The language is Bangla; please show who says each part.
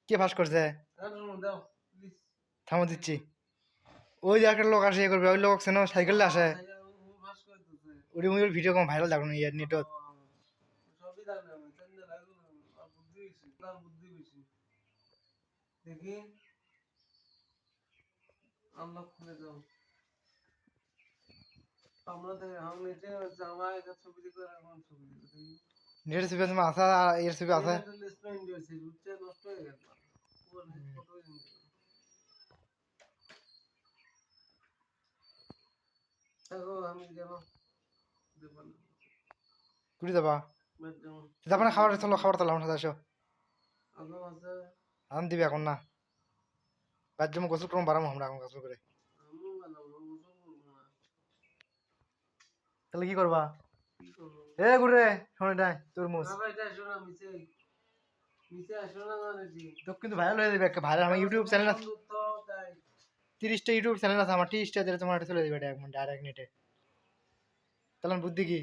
Speaker 1: কে ফাঁস করছে? থামো দিচ্ছি। ওই যে একটা লোক আসে করবে, ওই লোক সাইকেলে আসে, ওই ভিডিও কম ভাইরাল দেখুন ইয়ার নেটত। দেখি আমরা খুলে যাও নেট ছবি আছে আসা, এর ছবি আছে। কুড়ি যাবা যাবা না? খাবার চলো, খাবার তোলা আমার সাথে আসো। আম দিবি এখন না, বাদ জমা গোসল করবো, বাড়াবো আমরা এখন গোসল করে। তাহলে কি করবা? এ ঘুরে শোনে নাই তরমুজ তো কিন্তু ভাইরাল হয়ে যাবে একটা। ভাইরাল আমার ইউটিউব চ্যানেল আছে, 30টা ইউটিউব চ্যানেল আছে আমার, 30টা তোমার চলে যাবে ডাইরেক্ট নেটে। তাহলে বুদ্ধি কি?